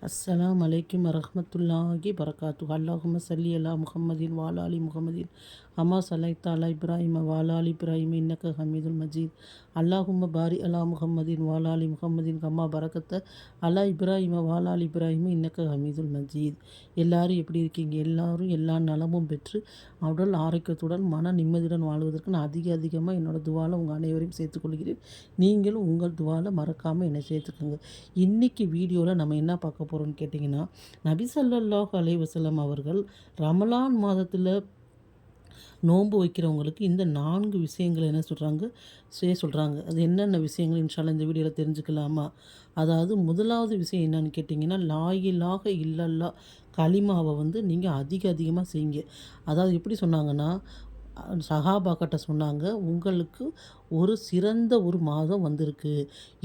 அஸ்ஸலாமு அலைக்கும் வரஹ்மத்துல்லாஹி பரகாத்துஹு. அல்லாஹும்ம ஸல்லி அலா முஹம்மதின் வஅலா ஆலி முஹம்மதின் கமா ஸல்லைத அலா இப்ராஹீம வஅலா ஆலி இப்ராஹீம இன்னக ஹமீதுல் மஜீத். அல்லாஹும்ம பாரி அலா முஹம்மதின் வஅலா ஆலி முஹம்மதின் கமா பரக்கத்த அலா இப்ராஹீம வஅலா ஆலி இப்ராஹீம இன்னக ஹமீதுல் மஜீத். எல்லாரும் எப்படி இருக்கீங்க? எல்லாரும் எல்லா நலமும் பெற்று உடல் ஆரோக்கியத்துடன் மன நிம்மதியுடன் வாழ்வதற்கு நான் அதிகமாக என்னோடய துவால உங்கள் அனைவரையும் சேர்த்துக்கொள்கிறேன். நீங்களும் உங்கள் துவால மறக்காமல் என்னை சேர்த்துக்கோங்க. இன்றைக்கி வீடியோவில் நம்ம என்ன பார்க்க போகிறோம்னு கேட்டிங்கன்னா, நபி ஸல்லல்லாஹு அலைஹி வஸல்லம் அவர்கள் ரமலான் மாதத்தில் நோன்பு வைக்கிறவங்களுக்கு இந்த 4 விஷயங்கள் என்ன சொல்கிறாங்க செய்ய சொல்கிறாங்க. அது என்னென்ன விஷயங்கள் இன்ஷா அல்லாஹ் இந்த வீடியோவில் தெரிஞ்சுக்கலாமா? அதாவது முதலாவது விஷயம் என்னன்னு கேட்டிங்கன்னா, லா இலாஹ இல்லல்லாஹ் கலிமாவை நீங்கள் அதிகமாக செய்யுங்க. அதாவது எப்படி சொன்னாங்கன்னா, சஹாபாக்கிட்ட சொன்னாங்க, உங்களுக்கு ஒரு சிறந்த ஒரு மாதம் வந்திருக்கு.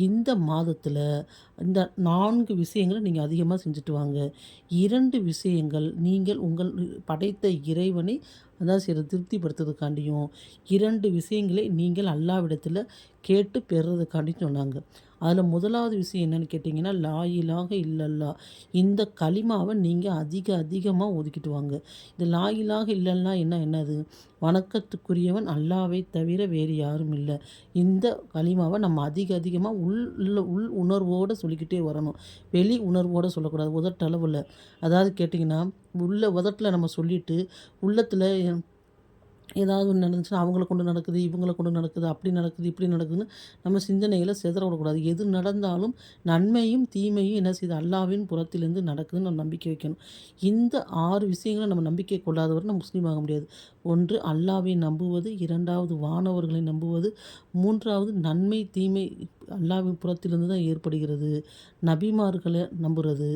இந்த மாதத்தில் இந்த 4 விஷயங்கள நீங்கள் அதிகமாக செஞ்சுட்டு வாங்க. 2 விஷயங்கள் நீங்கள் உங்கள் படைத்த இறைவனை அதாவது திருப்திப்படுத்துறதுக்காண்டியும், 2 விஷயங்களை நீங்கள் அல்லாஹ்விடத்தில் கேட்டு பெறுறதுக்காண்டியும் சொன்னாங்க. அதில் முதலாவது விஷயம் என்னன்னு கேட்டிங்கன்னா, லா இலாஹ இல்லல்லாஹ் இந்த கலிமாவை நீங்கள் அதிகமாக ஓதிக்கிட்டு வாங்க. இந்த லா இலாஹ இல்லல்லாஹ் என்னது? வணக்கத்துக்குரியவன் அல்லாஹ்வை தவிர வேறு யாரும் இல்லை. இந்த கலிமாவை நம்ம அதிகமாக உள் உணர்வோடு சொல்லிக்கிட்டே வரணும். வெளி உணர்வோடு சொல்லக்கூடாது, உதட்டளவில். அதாவது கேட்டிங்கன்னா, உதட்டில் நம்ம சொல்லிவிட்டு உள்ளத்தில் ஏதாவது ஒன்று நடந்துச்சுன்னா அவங்கள கொண்டு நடக்குது, இவங்கள கொண்டு நடக்குது, அப்படி நடக்குது, இப்படி நடக்குதுன்னு நம்ம சிந்தனைகளை சிதற விடக்கூடாது. எது நடந்தாலும் நன்மையும் தீமையும் என்ன செய்யுது? அல்லாஹ்வின் புறத்திலிருந்து நடக்குதுன்னு நம்ம நம்பிக்கை வைக்கணும். இந்த 6 விஷயங்களை நம்ம நம்பிக்கை கொள்ளாதவரை நம்ம முஸ்லீம் ஆக முடியாது. 1 அல்லாஹ்வை நம்புவது, 2வது வானவர்களை நம்புவது, 3வது நன்மை தீமை அல்லாஹ்வின் புறத்திலிருந்து தான் ஏற்படுகிறது. நபிமார்களை நம்புறது,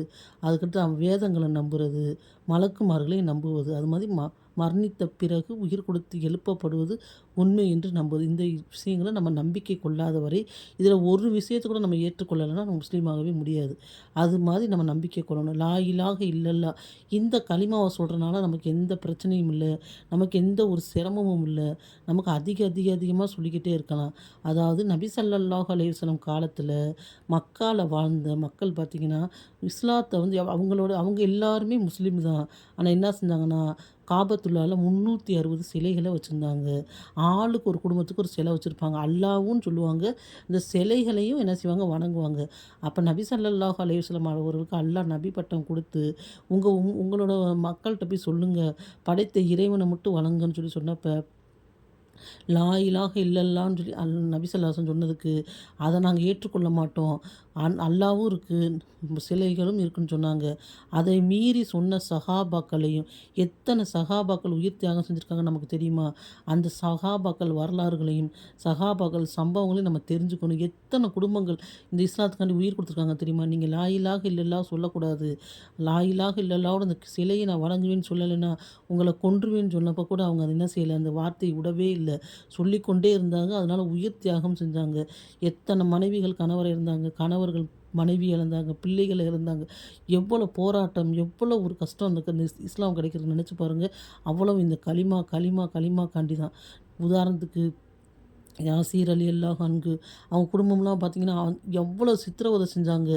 அதுக்கடுத்து வேதங்களை நம்புறது, மலக்குமார்களை நம்புவது, அது மாதிரி மரணித்த பிறகு உயிர் கொடுத்து எழுப்பப்படுவது உண்மை என்று நம்புவது. இந்த விஷயங்களை நம்ம நம்பிக்கை கொள்ளாத வரை இதில் ஒரு விஷயத்தை கூட நம்ம ஏற்றுக்கொள்ளலைன்னா நம்ம முஸ்லீமாகவே முடியாது. அது மாதிரி நம்ம நம்பிக்கை கொள்ளணும். லா இலாஹ இல்லல்லாஹ் இந்த கலிமாவை சொல்கிறனால நமக்கு எந்த பிரச்சனையும் இல்லை, நமக்கு எந்த ஒரு சிரமமும் இல்லை. நமக்கு அதிகமாக சொல்லிக்கிட்டே இருக்கலாம். அதாவது நபி ஸல்லல்லாஹு அலைஹி வஸல்லம் காலத்தில் மக்கால வாழ்ந்த மக்கள் பார்த்திங்கன்னா, இஸ்லாத்தை அவங்க எல்லாருமே முஸ்லீம் தான். ஆனால் என்ன செஞ்சாங்கன்னா, காபத்துல்லால 360 சிலைகளை வச்சுருந்தாங்க. ஆளுக்கு ஒரு குடும்பத்துக்கு ஒரு சிலை வச்சுருப்பாங்க. அல்லாஹ்வுன்னு சொல்லுவாங்க. இந்த சிலைகளையும் என்ன செய்வாங்க? வணங்குவாங்க. அப்போ நபி ஸல்லல்லாஹு அலைஹி வஸல்லம் அவர்களுக்கு அல்லாஹ் நபி பட்டம் கொடுத்து, உங்களோட மக்கள்கிட்ட போய் சொல்லுங்கள், படைத்த இறைவனை மட்டும் வணங்குன்னு சொன்னப்போ, லா இலாஹ இல்லல்லான்னு சொல்லி நபி ஸல்லல்லாஹு அலைஹி வஸல்லம் சொன்னதுக்கு, அதை நாங்கள் ஏற்றுக்கொள்ள மாட்டோம், அல்லாஹ்வும் இருக்குது, சிலைகளும் இருக்குன்னு சொன்னாங்க. அதை மீறி சொன்ன சஹாபாக்களையும் எத்தனை சஹாபாக்கள் உயிர் தியாகம் செஞ்சுருக்காங்க நமக்கு தெரியுமா? அந்த சஹாபாக்கள் வரலாறுகளையும் சஹாபாக்கள் சம்பவங்களையும் நம்ம தெரிஞ்சுக்கணும். எத்தனை குடும்பங்கள் இந்த இஸ்லாத்துக்காண்டி உயிர் கொடுத்துருக்காங்க தெரியுமா? நீங்கள் லா இலாஹ இல்லல்லாஹ் சொல்லக்கூடாது, லா இலாஹ இல்லல்லாஹ்வோட அந்த சிலையை நான் வணங்குவேன்னு சொல்லலைன்னா உங்களை கொன்றுவேன்னு சொன்னப்போ கூட அவங்க அதை என்ன செய்யலை, அந்த வார்த்தையை விடவே இல்லை, சொல்லிக்கொண்டே இருந்தாங்க. அதனால் உயிர் தியாகம் செஞ்சாங்க. எத்தனை மனைவிகள் கணவரை இருந்தாங்க, கணவர்கள் மனைவி இழந்தாங்க, பிள்ளைகளை இழந்தாங்க. எவ்வளோ போராட்டம், எவ்வளோ ஒரு கஷ்டம் அந்த இஸ்லாம் கிடைக்கிறதுன்னு நினச்சி பாருங்கள். அவ்வளவு இந்த களிமா காண்டி தான். உதாரணத்துக்கு யாசீர் ரலியல்லாஹு அன்ஹு அவங்க குடும்பம்லாம் பார்த்திங்கன்னா எவ்வளோ சித்திரவதை செஞ்சாங்க.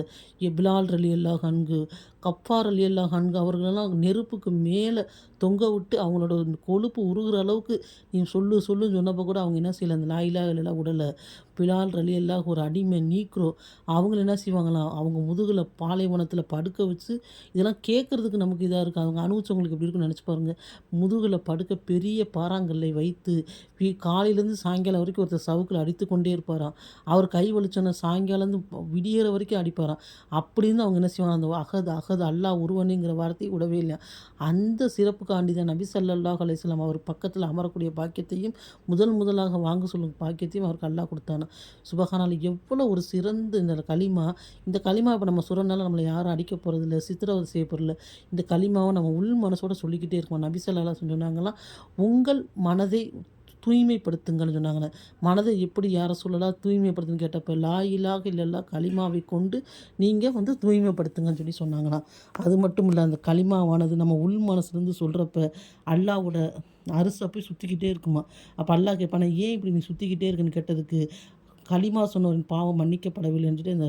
பிலால் ரலியல்லாஹு அன்ஹு, கஃபார் ரலியல்லாஹு அன்ஹு அவர்களெல்லாம் நெருப்புக்கு மேலே தொங்க விட்டு அவங்களோட கொழுப்பு உருகிற அளவுக்கு நீ சொல்லுன்னு சொன்னப்போ கூட அவங்க என்ன செய்யலை, அந்த லா இலாஹ இல்லல்லாஹ் விடலை. பிலால் ரலியல்லாஹு ஒரு அடிமை நீக்ரோ, அவங்கள என்ன செய்வாங்களாம், அவங்க முதுகில் பாலைவனத்தில் படுக்க வச்சு, இதெல்லாம் கேட்குறதுக்கு நமக்கு இதாக இருக்குது, அவங்க அனுபவிச்சவங்களுக்கு எப்படி இருக்குன்னு நினச்சி பாருங்கள். முதுகில் படுக்க பெரிய பாறாங்கல்லை வைத்து காலையிலேருந்து சாயங்காலம் வரைக்கும் ஒருத்தர் சவுக்கில் அடித்து கொண்டே இருப்பாராம். அவர் கை வலிச்சோன்னா சாயங்காலேருந்து விடியிற வரைக்கும் அடிப்பாராம். அப்படின்னு அவங்க என்ன செய்வாங்க, அந்த அகது அல்லாஹ் ஒருவனுங்கிற வார்த்தையை விடவே இல்லை. அந்த சிறப்புக்காண்டி தான் நபி ஸல்லல்லாஹு அலைஹி வஸல்லம் அவர் பக்கத்தில் அமரக்கூடிய பாக்கியத்தையும் முதலாக வாங்க சொல்லும் பாக்கியத்தையும் அவருக்கு அல்லாஹ் கொடுத்தானா. சுபஹானல்லாஹ், எவ்வளோ ஒரு சிறந்த இந்த களிமா. இந்த களிமா இப்போ நம்ம சொல்கிறனால நம்மளை யாரும் அடிக்க போகிறதில்ல, சித்திரவதை செய்ய போகிறதில்ல. இந்த களிமாவை நம்ம உள் மனசோட சொல்லிக்கிட்டே இருக்கோம். நபி ஸல்லல்லாஹு அலைஹி வஸல்லம் சொன்னாங்களாம், உங்கள் மனதை தூய்மைப்படுத்துங்கள்னு சொன்னாங்களே. மனதை எப்படி யாரை சொல்லலாம் தூய்மைப்படுத்துன்னு கேட்டப்போ, லா இலாஹ இல்லல்லாஹ் கலிமாவை கொண்டு நீங்கள் தூய்மைப்படுத்துங்கன்னு சொன்னாங்களாம். அது மட்டும் இல்லை, அந்த கலிமாவானது நம்ம உள் மனசுலேருந்து சொல்கிறப்ப அல்லாஹ்வோட அரிசை போய் சுற்றிக்கிட்டே இருக்குமா. அப்போ அல்லாஹ் கேட்பானா, ஏன் இப்படி நீ சுற்றிக்கிட்டே இருக்குன்னு கேட்டதுக்கு, களிமா சொன்னவரின் பாவம் மன்னிக்கப்படவில்லைன்னு இந்த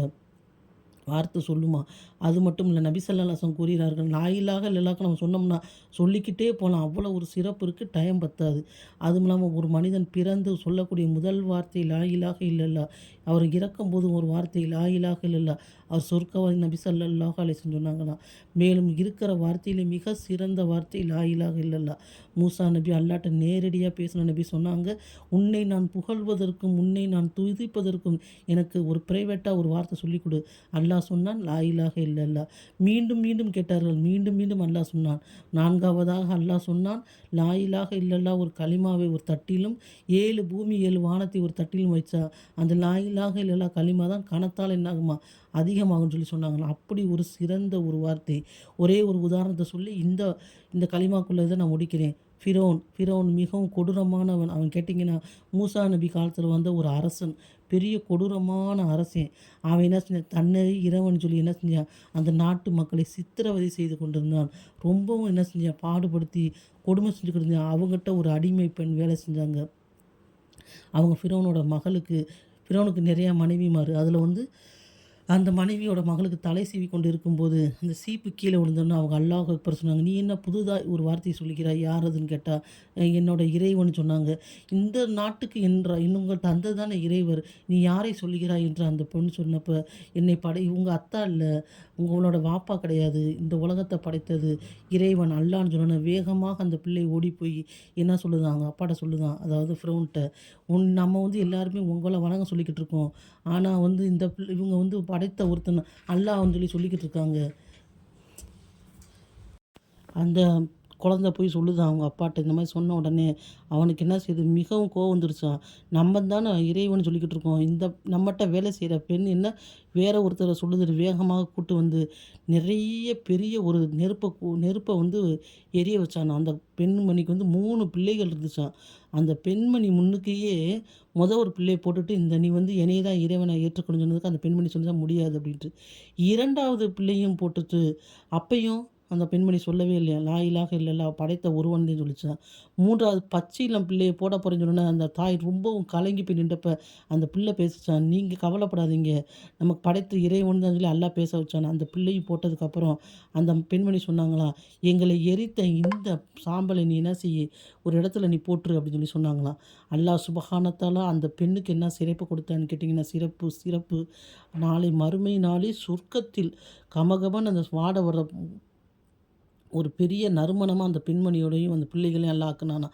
வார்த்தை சொல்லுமா. அது மட்டும் இல்ல, நபி ஸல்லல்லாஹு அலைஹி வஸல்லம் கூறுகிறார்கள், லா இலாஹ இல்லல்லாஹ்க்கு நம்ம சொன்னோம்னா சொல்லிக்கிட்டே போலாம். அவ்வளோ ஒரு சிறப்பு இருக்குது, டைம் பத்தாது. அதுவும் இல்லாம ஒரு மனிதன் பிறந்து சொல்லக்கூடிய முதல் வார்த்தை லா இலாஹ இல்லல்லாஹ். அவர் இறக்கும்போது ஒரு வார்த்தை லா இலாஹ இல்லல்லாஹ். அவர் சொர்க்கவாதி நபி ஸல்லல்லாஹு அலைஹி வஸல்லம் சொன்னாங்களாம். மேலும் இருக்கிற வார்த்தையிலே மிக சிறந்த வார்த்தை லா இலாஹ இல்லல்லாஹ். மூசா நபி அல்லாஹ்ட்ட நேரடியா பேசின நபி சொன்னாங்க, உன்னை நான் புகழ்வதற்கும், உன்னை நான் துதிப்பதற்கும் எனக்கு ஒரு பிரைவேட்டா ஒரு வார்த்தை சொல்லிக் கொடு. அல்லாஹ் சொன்னான், லா இலாஹ இல்லல்லாஹ். மீண்டும் மீண்டும் கேட்டார்கள். மீண்டும் மீண்டும் அல்லாஹ் சொன்னான். நான்காவதாக அல்லாஹ் சொன்னான், லா இலாஹ இல்லல்லாஹ் ஒரு கலிமாவை ஒரு தட்டிலும் 7 பூமி 7 வானத்தை ஒரு தட்டிலும் வைச்சா, அந்த லா இலாஹ இல்லல்லாஹ் கலிமா தான் கணத்தால் என்னாகுமா அதிகமாகும்னு சொன்னாங்களாம். அப்படி ஒரு சிறந்த ஒரு வார்த்தை. ஒரே ஒரு உதாரணத்தை சொல்லி இந்த இந்த கலிமாக்குள்ள இதை நான் முடிக்கிறேன். ஃபிரௌன் மிகவும் கொடூரமானவன். அவன் கேட்டிங்கன்னா, மூசா நபி காலத்தில் வந்த ஒரு அரசன். பெரிய கொடூரமான அரசன். அவன் என்ன செஞ்சான், தன்னை இறைவன் சொல்லி என்ன செஞ்சான், அந்த நாட்டு மக்களை சித்திரவதை செய்து கொண்டிருந்தான். ரொம்பவும் என்ன செஞ்சான், பாடுபடுத்தி கொடுமை செஞ்சுக்கிட்டு இருந்தான். அவங்ககிட்ட ஒரு அடிமை பெண் வேலை செஞ்சாங்க. அவங்க ஃபிரௌனுக்கு நிறையா மனைவிமார். அதில் வந்து அந்த மனைவியோட மகளுக்கு தலை சீவி கொண்டு இருக்கும்போது, அந்த சீப்பு கீழே விழுந்தோன்னே அவங்க அல்லாஹ் அக்பர் சொன்னாங்க. "நீ என்ன புதுதா ஒரு வார்த்தையை சொல்லிக்கிறாய்? யார் அதுன்னு கேட்டா, என்னோட இறைவன் சொன்னாங்க. இந்த நாட்டுக்கு உங்கள் தந்தை தானே இறைவர். நீ யாரை சொல்லுகிறாய்?" என்று அந்த பொண்ணு சொன்னப்ப, என்னை உங்கள் அத்தா இல்ல, உங்களோட வாப்பா கிடையாது. இந்த உலகத்தை படைத்தது இறைவன் அல்லாஹ்ன்னு சொன்னோன்னே, வேகமாக அந்த பிள்ளை ஓடி போய் என்ன சொல்லுதாம், அவங்க அப்பாட்ட சொல்லுதாம். அதாவது ஃபிரௌன்ட்ட, நம்ம வந்து எல்லாருமே உங்கள வணங்க சொல்லிக்கிட்டு இருக்கோம். ஆனா வந்து இவங்க வந்து படைத்த ஒருத்தன் அல்லாஹ்ன்னு சொல்லிக்கிட்டு இருக்காங்க. அந்த குழந்த போய் சொல்லுதாம் அவங்க அப்பாட்ட. இந்த மாதிரி சொன்ன உடனே அவனுக்கு என்ன செய்யுது, மிகவும் கோவம் வந்துருச்சாம். நம்ம தானே இறைவன் சொல்லிக்கிட்டு இருக்கோம். இந்த நம்மகிட்ட வேலை செய்கிற பெண் என்ன வேற ஒருத்தரை சொல்லுது. வேகமாக கூட்டு வந்து நிறைய பெரிய ஒரு நெருப்பை வந்து எரிய வச்சான். அந்த பெண்மணிக்கு வந்து 3 பிள்ளைகள் இருந்துச்சான். அந்த பெண்மணி முன்னுக்கையே ஒரு பிள்ளையை போட்டுட்டு, நீ வந்து என்னைய தான் இறைவனை ஏற்றுக்கணும்னு சொன்னதுக்கு அந்த பெண்மணி சொன்னதா முடியாது அப்படின்ட்டு. 2வது பிள்ளையும் போட்டுட்டு, அப்பயும் அந்த பெண்மணி சொல்லவே இல்லையா, லா இலாஹ இல்லல்லாஹ் படைத்த ஒருவன்தான் சொல்லிச்சாம். 3வது பச்சை இளம் பிள்ளையை போட போறேன்னு சொன்னோனே, அந்த தாய் ரொம்பவும் கலங்கி போய் நின்றப்ப அந்த பிள்ளை பேசுச்சான். "நீங்க கவலைப்படாதீங்க, நமக்கு படைத்த இறைவன் தான்" அல்லாஹ் பேச வச்சான். அந்த பிள்ளையும் போட்டதுக்கப்புறம் அந்த பெண்மணி சொன்னாங்களாம், "எங்களை எரித்த இந்த சாம்பலை நீ என்ன செய்யி, ஒரு இடத்துல நீ போட்டுரு" அப்படின்னு சொன்னாங்களாம். அல்லாஹ் சுப்ஹானத்தாலா அந்த பெண்ணுக்கு என்ன சிறப்பு கொடுத்தான்னு கேட்டிங்கன்னா, சிறப்பு நாளை மறுமை நாளில் சொர்க்கத்தில் கமகமன்னு அந்த வாடை வர்ற ஒரு பெரிய நறுமணமா அந்த பெண்மணியோடையும் அந்த பிள்ளைகளையும் எல்லாம் ஆக்குனானாம்.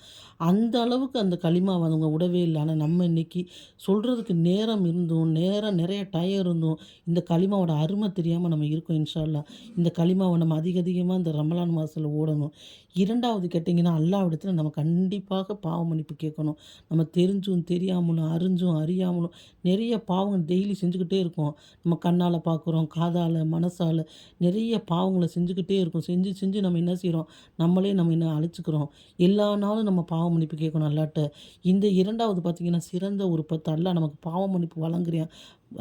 அந்த அளவுக்கு அந்த களிமாவ அவங்க விடவே இல்ல. ஆனா நம்ம இன்னைக்கு சொல்றதுக்கு நேரம் இருந்தும், நிறைய டயம் இருந்தும், இந்த களிமாவோட அருமை தெரியாம நம்ம இருக்கோம். இன்ஷா அல்லாஹ். இந்த களிமாவ நம்ம அதிகமா இந்த ரமலான் மாதத்துல ஓதணும். 2வது கேட்டிங்கன்னா, அல்லாஹ்விடத்துல நம்ம கண்டிப்பாக பாவ மன்னிப்பு கேட்கணும். நம்ம தெரிஞ்சும், தெரியாமலும், அறிஞ்சும், அறியாமலும் நிறைய பாவங்கள் டெய்லி செஞ்சுக்கிட்டே இருக்கோம். நம்ம கண்ணால பார்க்குறோம், காதால, மனசால நிறைய பாவங்கள செஞ்சுக்கிட்டே இருக்கோம். செஞ்சு செஞ்சு நம்ம என்ன செய்றோம், நம்மளே நம்ம என்ன அழிச்சுக்கிறோம். எல்லா நாளும் நம்ம பாவ மன்னிப்பு கேட்கணும் அல்லாஹ்ட்ட. இந்த 2வது பார்த்தீங்கன்னா, சிறந்த ஒரு 10 அல்லாஹ் நமக்கு பாவ மன்னிப்பு வழங்குறான்.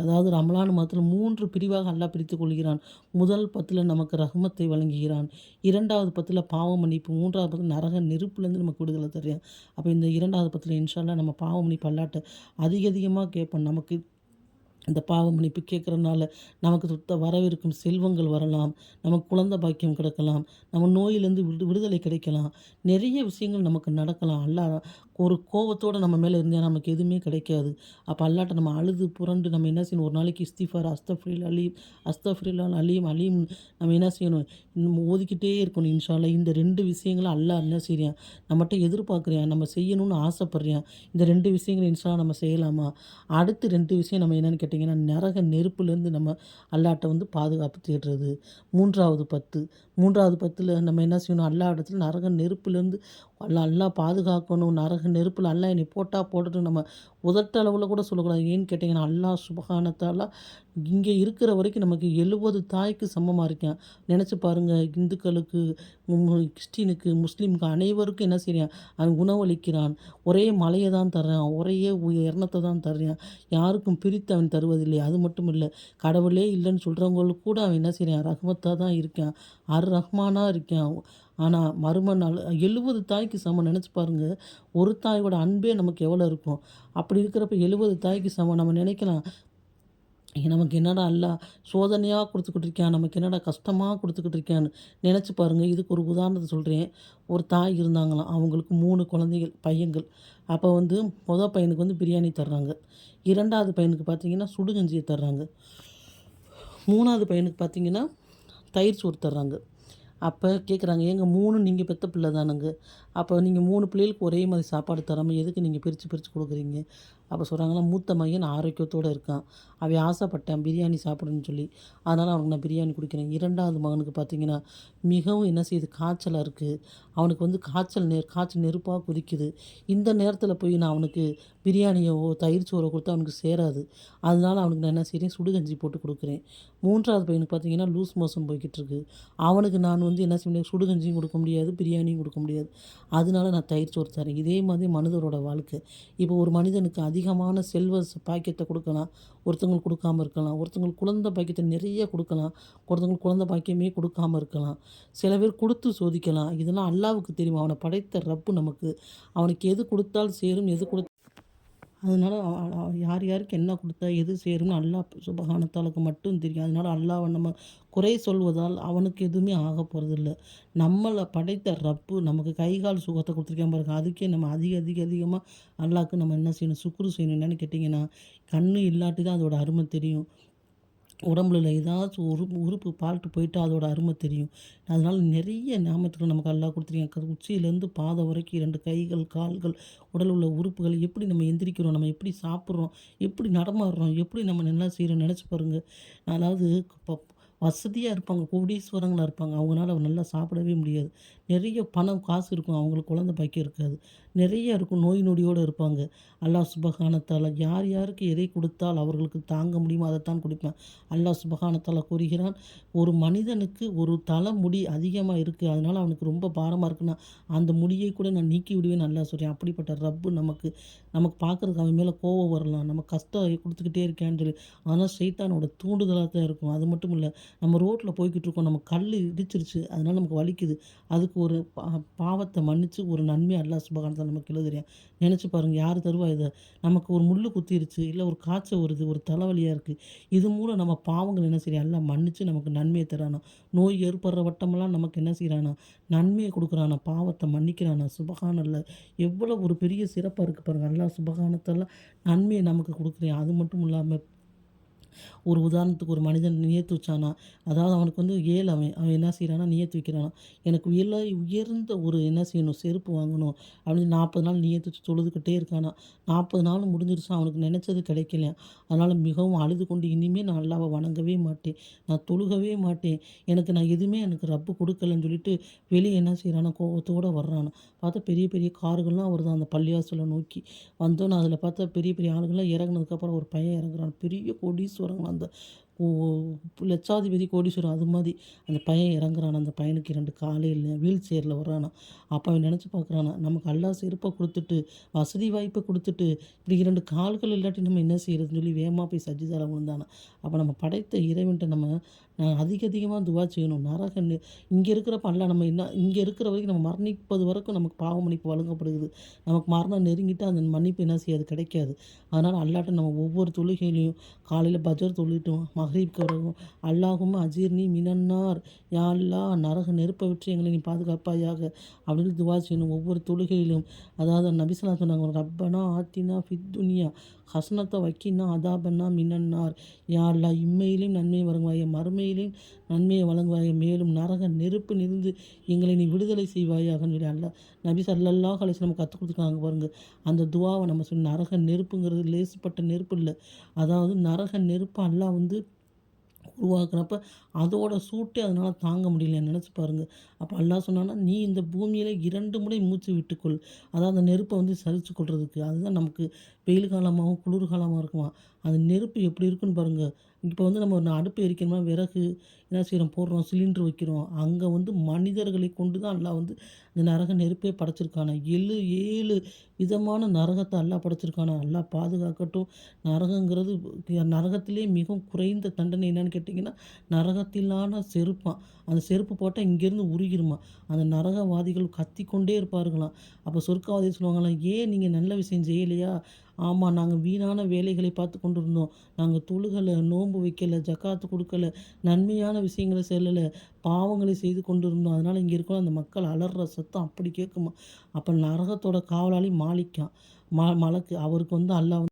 அதாவது ரமலான் மாதத்துல 3 பிரிவாக அல்லாஹ் பிரித்துக் கொள்கிறான். முதல் 10ல நமக்கு ரஹ்மத்தை வழங்குகிறான். 2வது 10ல பாவ மன்னிப்பு, 3வது 10ல நரக நெருப்புலேருந்து நமக்கு விடுதலை தர்றான். அப்போ இந்த 2வது 10ல இன்ஷா அல்லாஹ் நம்ம பாவ மன்னிப்பு அல்லாஹ்ட்ட அதிகமா கேட்போம். நமக்கு இந்த பாவ மன்னிப்பு கேட்குறனால நமக்கு வரவிருக்கும் செல்வங்கள் வரலாம், நமக்கு குழந்தை பாக்கியம் கிடைக்கலாம், நம்ம நோயிலேருந்து விடுதலை கிடைக்கலாம், நிறைய விஷயங்கள் நமக்கு நடக்கலாம். அல்லாஹ் ஒரு கோவத்தோடு நம்ம மேலே இருந்தால் நமக்கு எதுவுமே கிடைக்காது. அப்போ அல்லாஹ்ட்ட நம்ம அழுது புரண்டு நம்ம என்ன செய்யணும், ஒரு நாளைக்கு இஸ்திஃபார், அஸ்தஃபிருல்லாஹ் அலீம் நம்ம என்ன செய்யணும், நம்ம ஓதிக்கிட்டே இருக்கணும். இன்ஷா அல்லாஹ். இந்த 2 விஷயங்களும் அல்லாஹ் என்ன செய்றான், நம்மகிட்ட எதிர்பார்க்குறான், நம்ம செய்யணும்னு ஆசைப்படுறான். இந்த 2 விஷயங்களும் இன்ஷா அல்லாஹ் நம்ம செய்யலாமா? அடுத்து 2 விஷயம் நம்ம என்னென்னு கேட்டிங்கன்னா, நரக நெருப்புலேருந்து நம்ம அல்லாஹ்ட்ட வந்து பாதுகாப்பு தேடுறது. 3வது 10ல நம்ம என்ன செய்யணும், அல்லாஹ்விடத்துல நரக நெருப்புலேருந்து அல்லாஹ் பாதுகாக்கணும். நரக நெருப்பில் அல்லாஹ் என்னை போடட்டும் நம்ம உதட்டளவில் கூட சொல்லக்கூடாது. ஏன்னு கேட்டிங்கன்னா, அல்லாஹ் சுப்ஹானஹு தஆலா இங்கே இருக்கிற வரைக்கும் நமக்கு 70 தாய்க்கு சமமாக இருக்கான். நினச்சி பாருங்கள், இந்துக்களுக்கு, கிறிஸ்டினுக்கு, முஸ்லீமுக்கு அனைவருக்கும் என்ன செய்றான், அவன் உணவளிக்கிறான். ஒரே மழையை தான் தர்றான், ஒரே எண்ணத்தை தான் தர்றான். யாருக்கும் பிரித்து அவன் தருவதில்லை. அது மட்டும் இல்லை, கடவுளே இல்லைன்னு சொல்கிறவங்களுக்கு கூட அவன் என்ன செய்றான், ரஹ்மத்தாக தான் இருக்கான், ரஹ்மானாக இருக்கான். ஆனால் மறுமை நாள் 70 தாய்க்கு சமம். நினச்சி பாருங்கள், ஒரு தாயோட அன்பே நமக்கு எவ்வளோ இருக்கும். அப்படி இருக்கிறப்ப 70 தாய்க்கு சமம். நம்ம நினைக்கலாம், நமக்கு என்னடா அல்லாஹ் சோதனையாக கொடுத்துக்கிட்டு இருக்கான், நமக்கு என்னடா கஷ்டமாக கொடுத்துக்கிட்டு இருக்கான்னு நினச்சி பாருங்கள். இதுக்கு ஒரு உதாரணத்தை சொல்கிறேன். ஒரு தாய் இருந்தாங்களாம், அவங்களுக்கு 3 குழந்தைகள் பையன்கள். அப்போ வந்து பையனுக்கு வந்து பிரியாணி தர்றாங்க, 2வது பையனுக்கு பார்த்தீங்கன்னா சுடுகஞ்சியை தர்றாங்க, 3வது பையனுக்கு பார்த்தீங்கன்னா தயிர் சோறு தர்றாங்க. அப்போ கேட்குறாங்க, ஏங்க 3 நீங்கள் பெத்த பிள்ளை தானங்க, அப்போ நீங்கள் 3 பிள்ளைகளுக்கு ஒரே மாதிரி சாப்பாடு தராமல் எதுக்கு நீங்கள் பிரித்து பிரித்து கொடுக்குறீங்க? அப்போ சொல்கிறாங்களா, மூத்த மகன் ஆரோக்கியத்தோடு இருக்கான், அவன் ஆசைப்பட்டான் பிரியாணி சாப்பிடணும்னு சொல்லி, அதனால் அவனுக்கு நான் பிரியாணி குடிக்கிறேன். 2வது மகனுக்கு பார்த்தீங்கன்னா மிகவும் என்ன செய்யுது, காய்ச்சலாக இருக்குது, அவனுக்கு வந்து காய்ச்சல் நெருப்பாக கொதிக்குது, இந்த நேரத்தில் போய் நான் அவனுக்கு பிரியாணியோ தயிர் சோறோ கொடுத்தா அவனுக்கு சேராது, அதனால அவனுக்கு நான் என்ன செய்கிறேன், சுடுகஞ்சி போட்டு கொடுக்குறேன். 3வது பையனுக்கு பார்த்தீங்கன்னா லூஸ் மோஷன் போய்கிட்டு இருக்கு, அவனுக்கு நான் வந்து என்ன செய்ய முடியாது, சுடுகஞ்சியும் கொடுக்க முடியாது, பிரியாணியும் கொடுக்க முடியாது, அதனால நான் தயிர் சோறு தரேன். இதே மாதிரி மனிதரோட வாழ்க்கை. இப்போ ஒரு மனிதனுக்கு அதிகமான பாக்கியத்தை கொடுக்கலாம், ஒருத்தவங்களுக்கு கொடுக்காம இருக்கலாம், ஒருத்தவங்களுக்கு குழந்தை பாக்கியத்தை நிறைய கொடுக்கலாம், ஒருத்தவங்களுக்கு குழந்தை பாக்கியமே கொடுக்காம இருக்கலாம், சில பேர் கொடுத்து சோதிக்கலாம். இதெல்லாம் அல்லாஹ்வுக்கு தெரியும். அவனை படைத்த ரப்பு நமக்கு, அவனுக்கு எது கொடுத்தால் சேரும், எது அதனால யார் யாருக்கு என்ன கொடுத்தா எது சேரும்னு அல்லாஹ் சுபஹானத்தாலுக்கு மட்டும் தெரியும். அதனால அல்லாஹ்வை நம்ம குறை சொல்வதால் அவனுக்கு எதுவுமே ஆக போகிறதில்ல. நம்மளை படைத்த ரப்பு நமக்கு கை கால் சுகத்தை கொடுத்துருக்கான் பாருங்க, அதுக்கே நம்ம அதிகமாக அல்லாஹ்க்கு நம்ம என்ன செய்யணும், சுக்ரு செய்யணும். என்னென்னு கேட்டிங்கன்னா, கண் இல்லாட்டி தான் அதோட அருமை தெரியும். உடம்புல ஏதாச்சும் உறுப்பு பால்ட்டு போயிட்டா அதோட அருமை தெரியும். அதனால் நிறைய ஞாபகத்துக்கு நமக்கு அல்லாஹ் கொடுத்துருக்கான். உச்சியிலேருந்து பாதம் வரைக்கும் 2 கைகள், கால்கள், உடல் உள்ள உறுப்புகள், எப்படி நம்ம எந்திரிக்கிறோம், நம்ம எப்படி சாப்பிட்றோம், எப்படி நடமாடுறோம், எப்படி நம்ம நல்லா செய்கிறோம் நினச்சி பாருங்கள். அதாவது இப்போ வசதியாக இருப்பாங்க, கோடீஸ்வரங்களாக இருப்பாங்க, அவங்களால நல்லா சாப்பிடவே முடியாது. நிறைய பணம் காசு இருக்கும், அவங்களுக்கு குழந்தை பாக்கியம் இருக்காது. நிறைய இருக்கும், நோய் நொடியோடு இருப்பாங்க. அல்லாஹ் சுபஹானத்தால யார் யாருக்கு எதை கொடுத்தால் அவர்களுக்கு தாங்க முடியுமோ அதைத்தான் கொடுப்பேன். அல்லாஹ் சுபஹானத்தால கூறுகிறான், ஒரு மனிதனுக்கு ஒரு தலைமுடி அதிகமாக இருக்குது, அதனால் அவனுக்கு ரொம்ப பாரமாக இருக்குன்னா அந்த முடியை கூட நான் நீக்கி விடுவேன்னு அல்லாஹ் சொல்கிறேன். அப்படிப்பட்ட ரப்பு நமக்கு பார்க்குறதுக்கு அவன் மேலே கோவம் வரலாம், நம்ம கஷ்டம் கொடுத்துக்கிட்டே இருக்கேன்னு சொல்லி, ஆனால் ஷைத்தானோட தூண்டுதலாக தான் இருக்கும். அது மட்டும் இல்லை, நம்ம ரோட்டில் போய்கிட்டு இருக்கோம், நம்ம கல் இடிச்சிருச்சு, அதனால் நமக்கு வலிக்குது, அதுக்கு ஒரு பாவத்தை மன்னித்து ஒரு நன்மை அல்லாஹ் சுபஹானத்தால நமக்கு எழுதுறேன். நினச்சி பாருங்கள், யார் தருவா இதை? நமக்கு ஒரு முள் குத்திருச்சு, இல்லை ஒரு காய்ச்சல் வருது, ஒரு தலைவலியாக இருக்குது, இது மூலம் நம்ம பாவங்கள் என்ன செய்யறான், எல்லாம் மன்னித்து நமக்கு நன்மையை தரானா, நோய் ஏற்படுற வட்டமெல்லாம் நமக்கு என்ன செய்கிறானா, நன்மையை கொடுக்குறானா, பாவத்தை மன்னிக்கிறானா. சுபஹானல்லாஹ், எவ்வளோ ஒரு பெரிய சிறப்பாக இருக்குது பாருங்கள். அல்லாஹ் சுபஹானத்தால நன்மையை நமக்கு கொடுக்குறேன். அது மட்டும் இல்லாமல், ஒரு உதாரணத்துக்கு ஒரு மனிதன் நியத்து வச்சானா, அதாவது அவனுக்கு வந்து அவன் அவன் என்ன செய்கிறானா, நியத்து வைக்கிறானா, எனக்கு உயர்ந்த ஒரு என்ன செய்யணும், செருப்பு வாங்கணும் அப்படின்னு 40 நாள் நியத்து வச்சு தொழுதுகிட்டே இருக்கானா. 40 நாள் முடிஞ்சிருச்சா, அவனுக்கு நினச்சது கிடைக்கலையா. அதனால் மிகவும் அழுது கொண்டு, இனிமேல் நான் அல்லாஹ்வை வணங்கவே மாட்டேன், நான் தொழுகவே மாட்டேன், நான் எதுவுமே ரப்பு கொடுக்கலன்னு சொல்லிட்டு வெளியே என்ன செய்கிறானா, கோவத்தோடு வர்றானா. பார்த்தா பெரிய பெரிய கார்கள்லாம் வருதான் அந்த பள்ளிவாசலை நோக்கி. வந்தோன்னே அதில் பார்த்தா பெரிய பெரிய ஆளுங்கள்லாம் இறங்குனதுக்கப்புறம் ஒரு பையன் இறங்குறான், பெரிய கோடீஸ்வரங்களாம், அந்த ஓ லட்சாதிபதி கோடீஸ்வரன் அது மாதிரி. அந்த பையன் இறங்குறான், அந்த பையனுக்கு 2 காலே இல்லை, வீல் சேரில் வர்றானா. அப்போ அவன் நினச்சி பார்க்குறானா, நமக்கு அல்லாஹ் செருப்பை கொடுத்துட்டு, வசதி வாய்ப்பை கொடுத்துட்டு, இப்படி 2 கால்கள் இல்லாட்டி நம்ம என்ன செய்கிறதுன்னு சொல்லி வேகமாக போய் சஜிதால விழுந்தானா. அப்போ நம்ம படைத்த இறைவன்ட்ட நம்ம அதிகமாக துவா செய்யணும். இங்கே இருக்கிறப்ப அல்லாஹ் நம்ம என்ன இங்கே இருக்கிற வரைக்கும் நம்ம மரணிப்பது வரைக்கும் நமக்கு பாவ மன்னிப்பு வழங்கப்படுகிறது. நமக்கு மரணம் நெருங்கிட்டு அந்த மன்னிப்பு என்ன செய்யாது, கிடைக்காது. அதனால் அல்லாஹ்ட்ட நம்ம ஒவ்வொரு தொழுகையிலையும் காலையில் பஜர் தொழுகிட்டோம், மக்ரிப்க்கு பிறகும் அல்லாஹும்ம அஜீர்னி மினன்னார், யா அல்லாஹ் நரக நெருப்பை விட்டு எங்களை நீ பாதுகாப்பாயாக அப்படின்னு துவா செய்யணும் ஒவ்வொரு தொழுகையிலும். அதாவது நபி ஸல்லல்லாஹு அலைஹி சொன்னாங்க, ரப்பனா ஆத்தினா ஃபித் துன்யா ஹஸ்னத்த வக்கின்னா அதாபன்னா மினன்னார், யா அல்லாஹ் இம்மையிலும் நன்மையை வழங்குவாய, மறுமையிலும் நன்மையை வழங்குவாய, மேலும் நரக நெருப்பு நிருந்து எங்களை நீ விடுதலை செய்வாயாகன்னு சொல்லி அல்லாஹ் நபி ஸல்லல்லாஹு அலைஹி வஸல்லம் கற்றுக் கொடுத்துருக்காங்க பாருங்கள். அந்த துவாவை நம்ம சொல்லி, நரக நெருப்புங்கிறது லேசுப்பட்ட நெருப்பு இல்லை. அதாவது நரக நெருப்பு அல்லாஹ் வந்து உருவாக்குறப்ப அதோட சூட்டே அதனால் தாங்க முடியல, நினச்சி பாருங்கள். அப்போ அல்லாஹ் சொன்னான்னா, நீ இந்த பூமியில் 2 முறை மூச்சு விட்டுக்கொள், அதாவது அந்த நெருப்பை வந்து சரிச்சு கொள்றதுக்கு. அதுதான் நமக்கு வெயில் காலமாகவும் குளிர் காலமாக இருக்குமா. அந்த நெருப்பு எப்படி இருக்குன்னு பாருங்கள். இப்போ வந்து நம்ம ஒரு அடுப்பு எரிக்கணுமா, விறகு என்ன செய்கிறோம், போடுறோம், சிலிண்டர் வைக்கிறோம், அங்கே வந்து மனிதர்களை கொண்டு தான் அல்லாஹ் வந்து இந்த நரக நெருப்பே படைச்சிருக்கானா. 7 விதமான நரகத்தை அல்லாஹ் படைச்சிருக்கானா. அல்லாஹ் பாதுகாக்கட்டும். நரகங்கிறது நரகத்திலே மிகவும் குறைந்த தண்டனை என்னன்னு கேட்டிங்கன்னா, நரகத்திலான செருப்பான். அந்த செருப்பு போட்டால் இங்கேருந்து உருகிருமா. அந்த நரகவாதிகள் கத்திக்கொண்டே இருப்பார்களாம். அப்போ சொர்க்கவாதிகள் சொல்லுவாங்களாம், ஏன் நீங்கள் நல்ல விஷயம் செய்யலையா, ஆமாம், நாங்கள் வீணான வேலைகளை பார்த்து கொண்டிருந்தோம். நாங்கள் தொழுகலை, நோன்பு வைக்கலை, ஜக்காத்து கொடுக்கல, நன்மையான விஷயங்களை செய்யலை, பாவங்களை செய்து கொண்டிருந்தோம். அதனால் இங்கே இருக்கிற அந்த மக்கள் அலறுற சத்தம் அப்படி கேட்குமா. அப்போ நரகத்தோட காவலாளி மாலிக்கான், மலக்கு அவருக்கு அல்லாஹ்